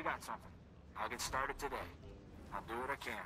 I got something. I'll get started today. I'll do what I can.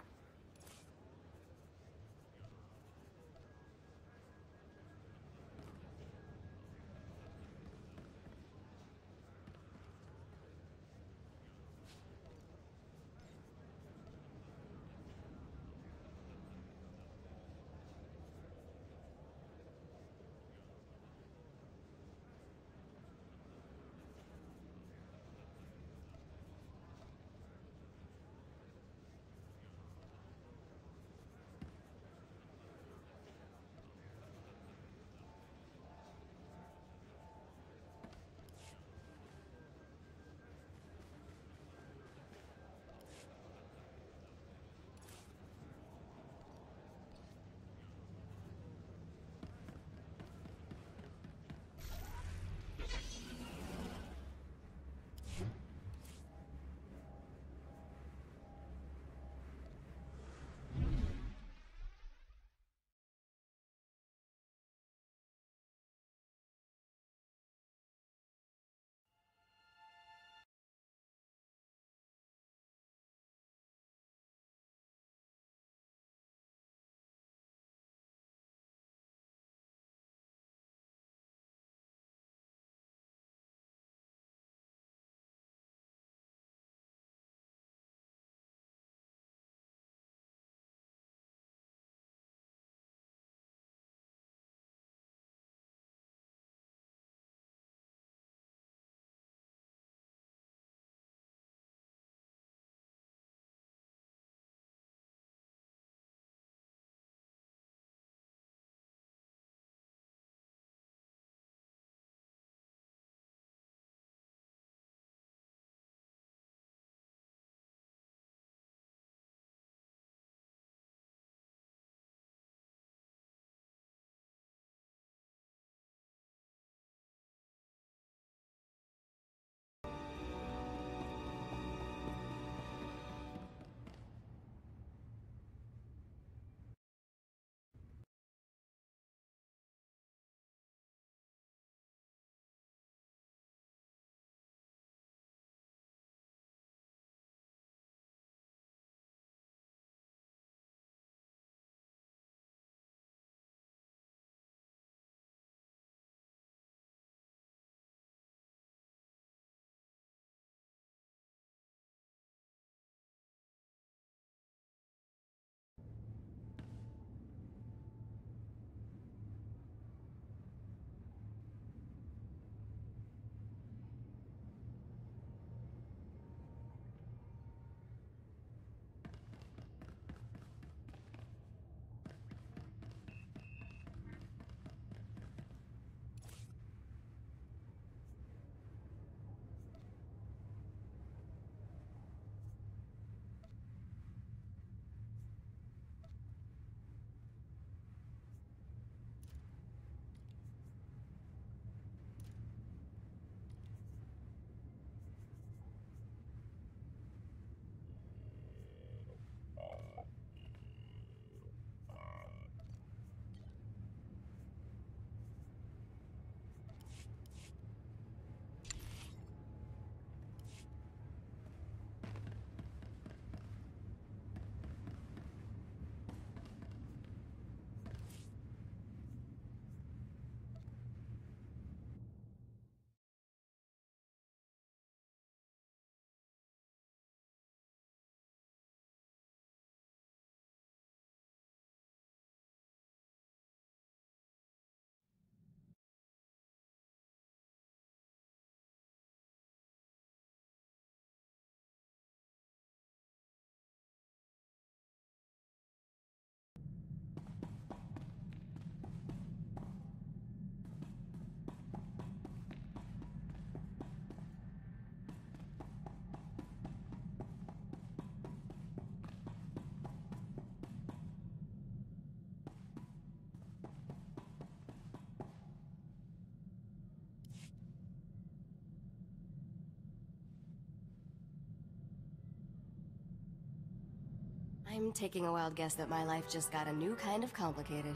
I'm taking a wild guess that my life just got a new kind of complicated.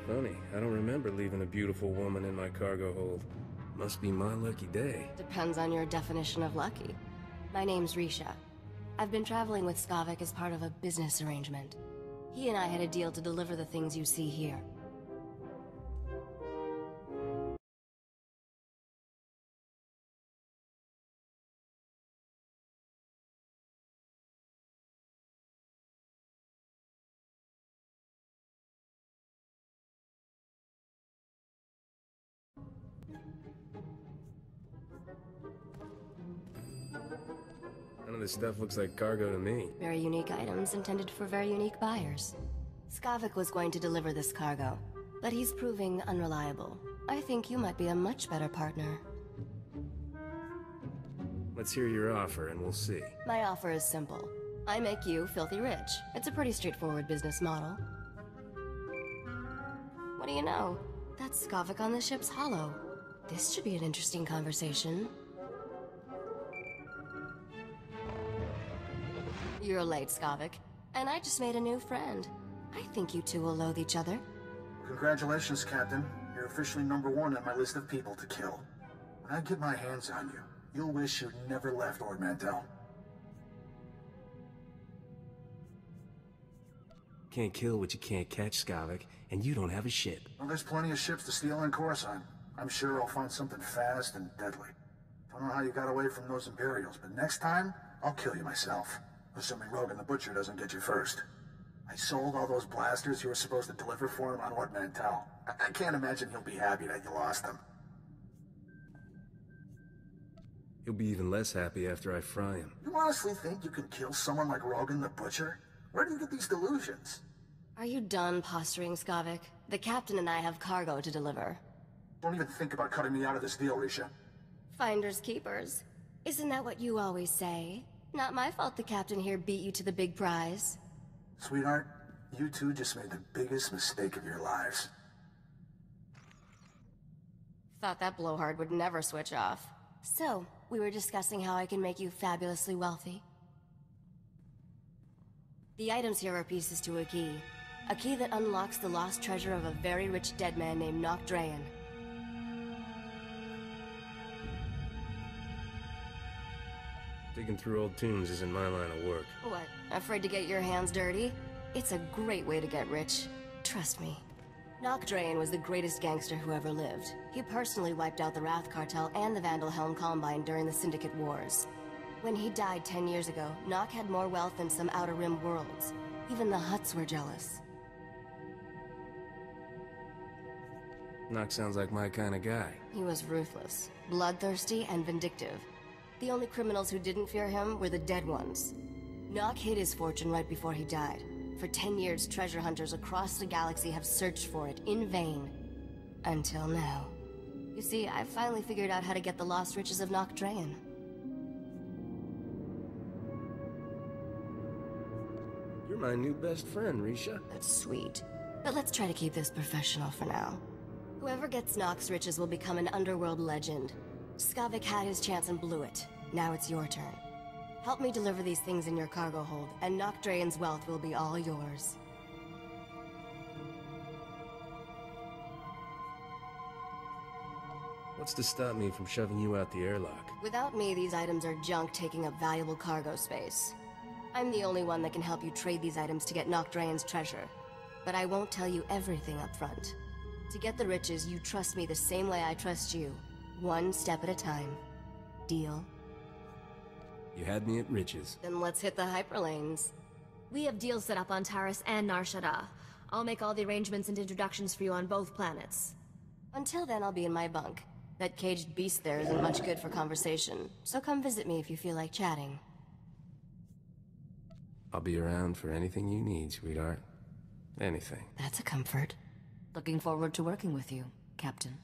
Funny, I don't remember leaving a beautiful woman in my cargo hold. Must be my lucky day. Depends on your definition of lucky. My name's Risha. I've been traveling with Skavik as part of a business arrangement. He and I had a deal to deliver the things you see here. None of this stuff looks like cargo to me. Very unique items intended for very unique buyers. Skavik was going to deliver this cargo, but he's proving unreliable. I think you might be a much better partner. Let's hear your offer and we'll see. My offer is simple. I make you filthy rich. It's a pretty straightforward business model. What do you know? That's Skavik on the ship's hollow. This should be an interesting conversation. You're late, Skavik. And I just made a new friend. I think you two will loathe each other. Congratulations, Captain. You're officially #1 on my list of people to kill. When I get my hands on you, you'll wish you'd never left Ord Mantell. Can't kill what you can't catch, Skavik, and you don't have a ship. Well, there's plenty of ships to steal in Coruscant. I'm sure I'll find something fast and deadly. Don't know how you got away from those Imperials, but next time, I'll kill you myself. Assuming Rogan the Butcher doesn't get you first. I sold all those blasters you were supposed to deliver for him on Ord Mantell. I can't imagine he'll be happy that you lost them. He'll be even less happy after I fry him. You honestly think you can kill someone like Rogan the Butcher? Where do you get these delusions? Are you done posturing, Skavik? The captain and I have cargo to deliver. Don't even think about cutting me out of this deal, Risha. Finders keepers. Isn't that what you always say? Not my fault the captain here beat you to the big prize. Sweetheart, you two just made the biggest mistake of your lives. Thought that blowhard would never switch off. So, we were discussing how I can make you fabulously wealthy. The items here are pieces to a key. A key that unlocks the lost treasure of a very rich dead man named Nok Drayen. Digging through old tombs isn't my line of work. What, afraid to get your hands dirty? It's a great way to get rich. Trust me. Nok Drayen was the greatest gangster who ever lived. He personally wiped out the Wrath Cartel and the Vandal Helm Combine during the Syndicate Wars. When he died 10 years ago, Nok had more wealth than some Outer Rim worlds. Even the Hutts were jealous. Nock sounds like my kind of guy. He was ruthless, bloodthirsty, and vindictive. The only criminals who didn't fear him were the dead ones. Nok hid his fortune right before he died. For 10 years, treasure hunters across the galaxy have searched for it in vain. Until now. You see, I've finally figured out how to get the lost riches of Nok Drayen. You're my new best friend, Risha. That's sweet. But let's try to keep this professional for now. Whoever gets Nok's riches will become an underworld legend. Skavik had his chance and blew it. Now it's your turn. Help me deliver these things in your cargo hold, and Nok Drayen's wealth will be all yours. What's to stop me from shoving you out the airlock? Without me, these items are junk taking up valuable cargo space. I'm the only one that can help you trade these items to get Nok Drayen's treasure. But I won't tell you everything up front. To get the riches, you trust me the same way I trust you. One step at a time. Deal? You had me at riches. Then let's hit the hyperlanes. We have deals set up on Taris and Nar Shaddaa. I'll make all the arrangements and introductions for you on both planets. Until then, I'll be in my bunk. That caged beast there isn't much good for conversation, so come visit me if you feel like chatting. I'll be around for anything you need, sweetheart. Anything. That's a comfort. Looking forward to working with you, Captain.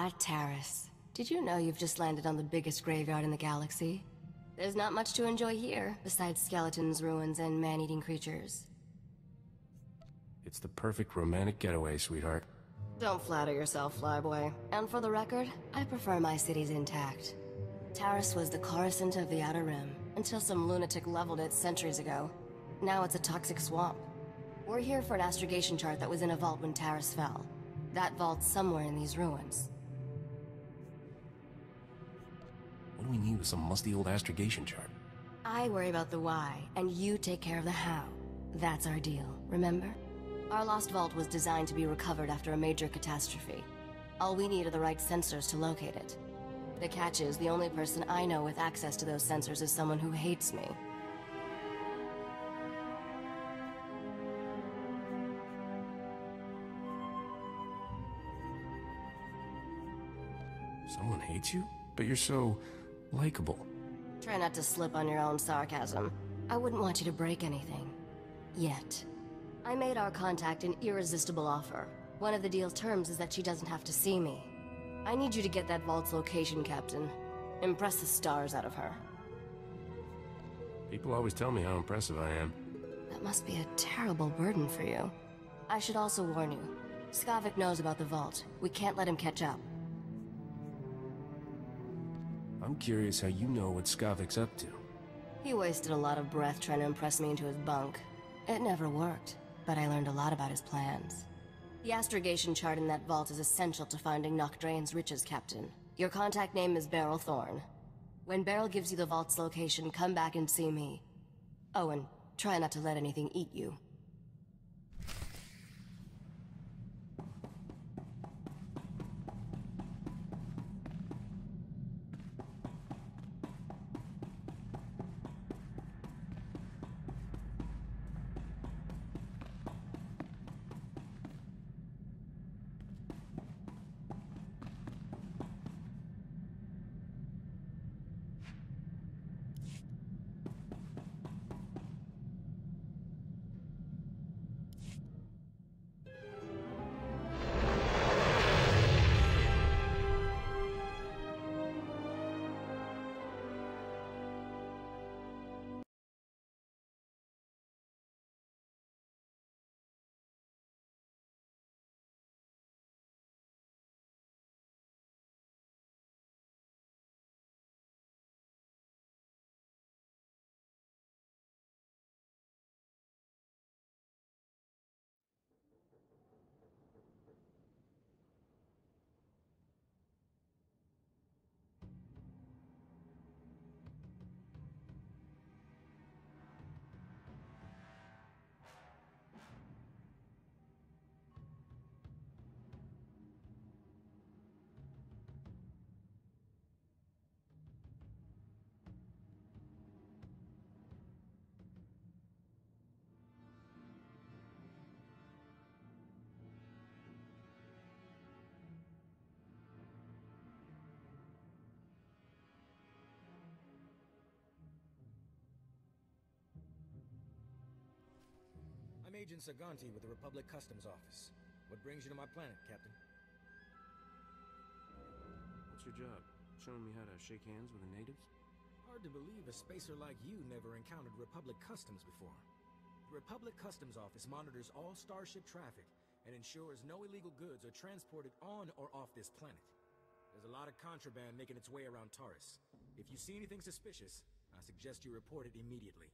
Ah, Taris. Did you know you've just landed on the biggest graveyard in the galaxy? There's not much to enjoy here, besides skeletons, ruins, and man-eating creatures. It's the perfect romantic getaway, sweetheart. Don't flatter yourself, flyboy. And for the record, I prefer my cities intact. Taris was the Coruscant of the Outer Rim, until some lunatic leveled it centuries ago. Now it's a toxic swamp. We're here for an astrogation chart that was in a vault when Taris fell. That vault's somewhere in these ruins. What do we need with some musty old astrogation chart? I worry about the why, and you take care of the how. That's our deal, remember? Our lost vault was designed to be recovered after a major catastrophe. All we need are the right sensors to locate it. The catch is, the only person I know with access to those sensors is someone who hates me. Someone hates you? But you're so likable. Try not to slip on your own sarcasm. I wouldn't want you to break anything. Yet. I made our contact an irresistible offer. One of the deal's terms is that she doesn't have to see me. I need you to get that vault's location, Captain. Impress the stars out of her. People always tell me how impressive I am. That must be a terrible burden for you. I should also warn you. Skavik knows about the vault. We can't let him catch up. I'm curious how you know what Skavik's up to. He wasted a lot of breath trying to impress me into his bunk. It never worked, but I learned a lot about his plans. The astrogation chart in that vault is essential to finding Nocdrane's riches, Captain. Your contact name is Beryl Thorne. When Beryl gives you the vault's location, come back and see me. Oh, and try not to let anything eat you. I'm Agent Saganti with the Republic Customs Office. What brings you to my planet, Captain? What's your job? Showing me how to shake hands with the natives? Hard to believe a spacer like you never encountered Republic Customs before. The Republic Customs Office monitors all starship traffic and ensures no illegal goods are transported on or off this planet. There's a lot of contraband making its way around Taris. If you see anything suspicious, I suggest you report it immediately.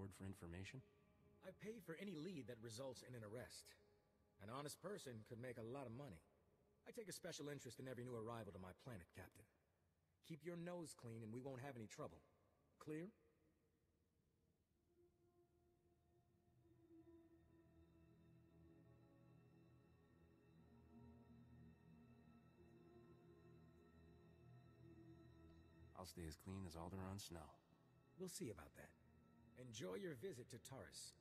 reward for information? I pay for any lead that results in an arrest. An honest person could make a lot of money. I take a special interest in every new arrival to my planet, Captain. Keep your nose clean and we won't have any trouble. Clear? I'll stay as clean as Alderaan snow. We'll see about that. Enjoy your visit to Taurus.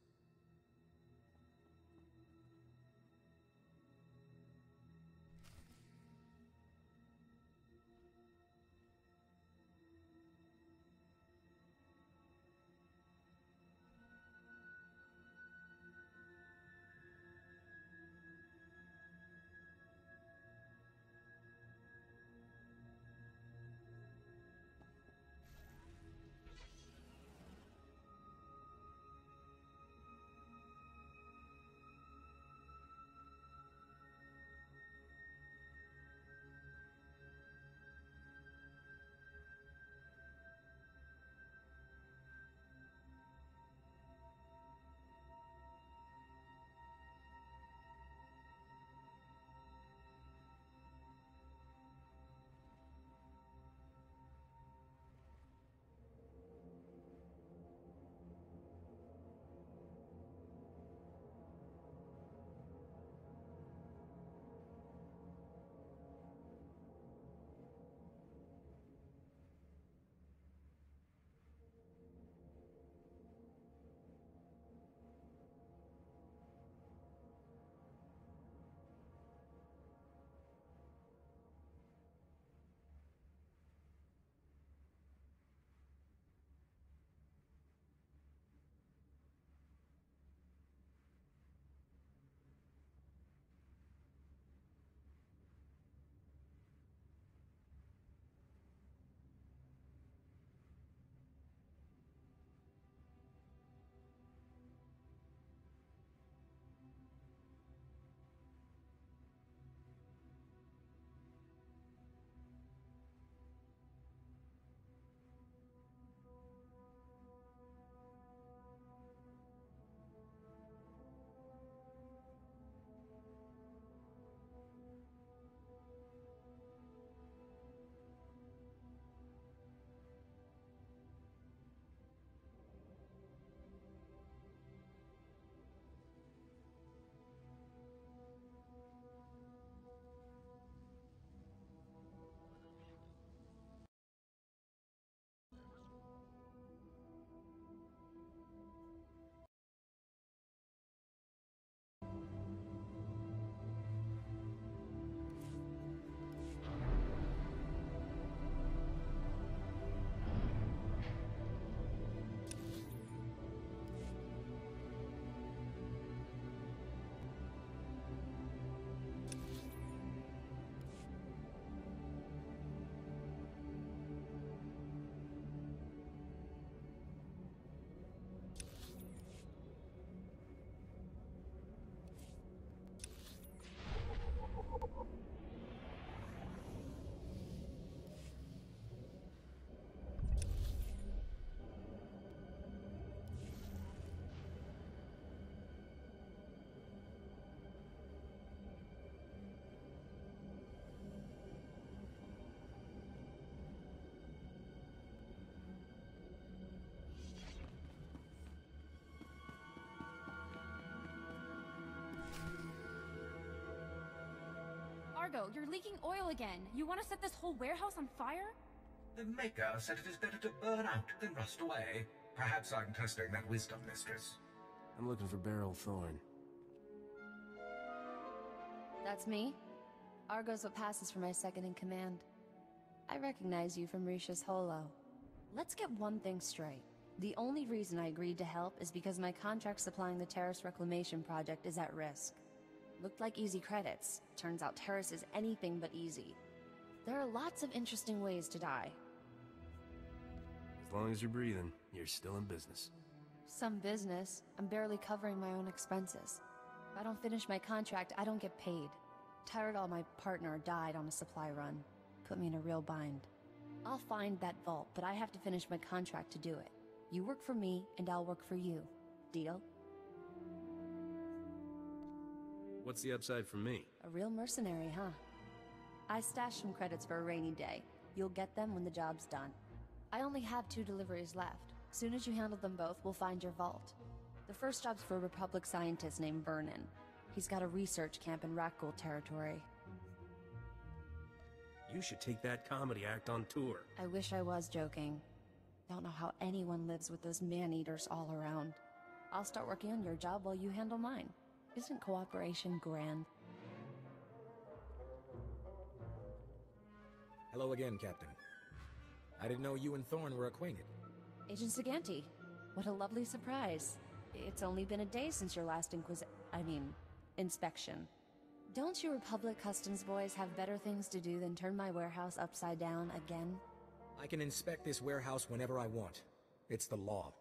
Argo, you're leaking oil again. You want to set this whole warehouse on fire? The Maker said it is better to burn out than rust away. Perhaps I'm testing that wisdom, Mistress. I'm looking for Beryl Thorne. That's me. Argo's what passes for my second in command. I recognize you from Risha's holo. Let's get one thing straight. The only reason I agreed to help is because my contract supplying the Terrace Reclamation Project is at risk. Looked like easy credits. Turns out Terrace is anything but easy. There are lots of interesting ways to die. As long as you're breathing, you're still in business. Some business. I'm barely covering my own expenses. If I don't finish my contract, I don't get paid. Tyrell, my partner, died on a supply run. Put me in a real bind. I'll find that vault, but I have to finish my contract to do it. You work for me, and I'll work for you. Deal? What's the upside for me? A real mercenary, huh? I stashed some credits for a rainy day. You'll get them when the job's done. I only have 2 deliveries left. Soon as you handle them both, we'll find your vault. The first job's for a Republic scientist named Vernon. He's got a research camp in Rakghoul territory. You should take that comedy act on tour. I wish I was joking. Don't know how anyone lives with those man-eaters all around. I'll start working on your job while you handle mine. Isn't cooperation grand? Hello again, Captain. I didn't know you and Thorn were acquainted. Agent Saganti, what a lovely surprise. It's only been a day since your last inspection. Don't you Republic Customs boys have better things to do than turn my warehouse upside down again? I can inspect this warehouse whenever I want. It's the law.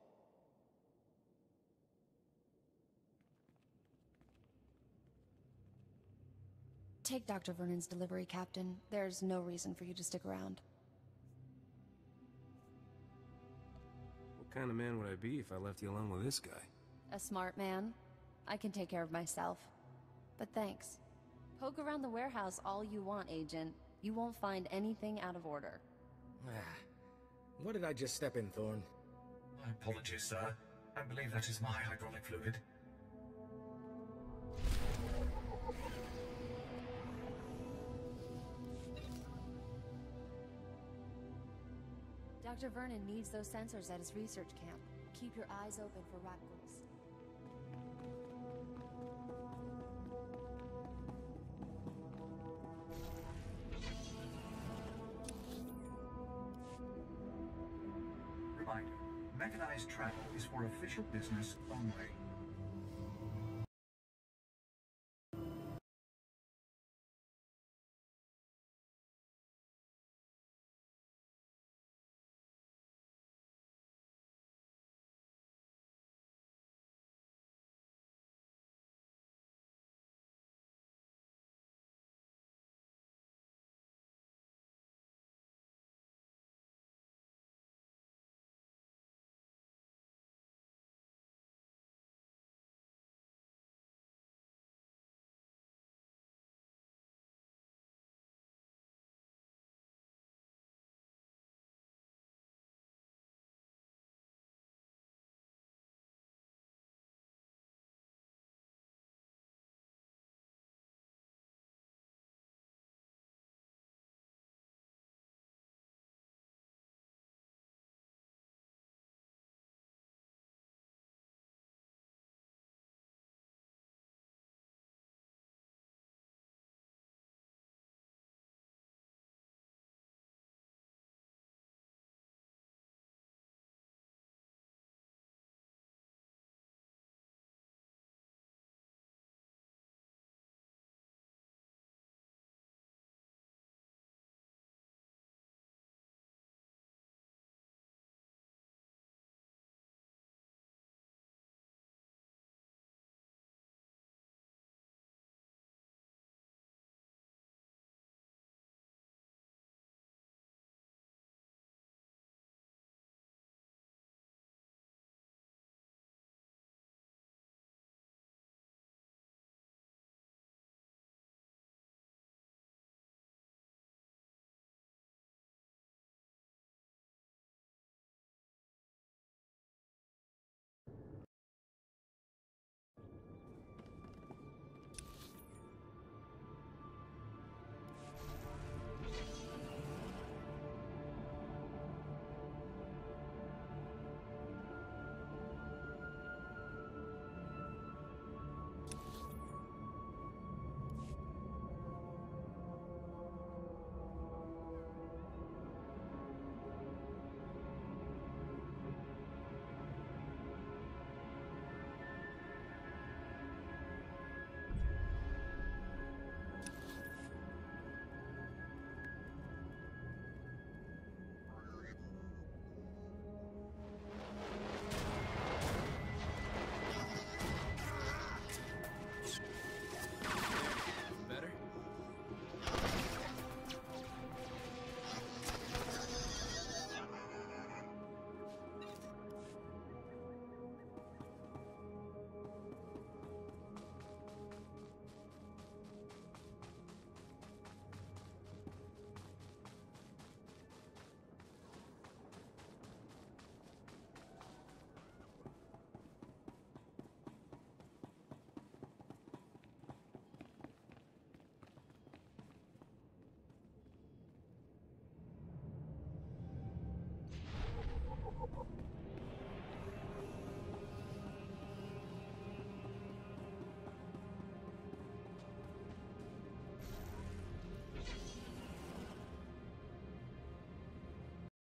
Take Dr. Vernon's delivery, Captain. There's no reason for you to stick around. What kind of man would I be if I left you alone with this guy? A smart man. I can take care of myself. But thanks. Poke around the warehouse all you want, Agent. You won't find anything out of order. What did I just step in, Thorn? My apologies, sir. I believe that is my hydraulic fluid. Dr. Vernon needs those sensors at his research camp. Keep your eyes open for Rakghouls. Reminder, mechanized travel is for official business only.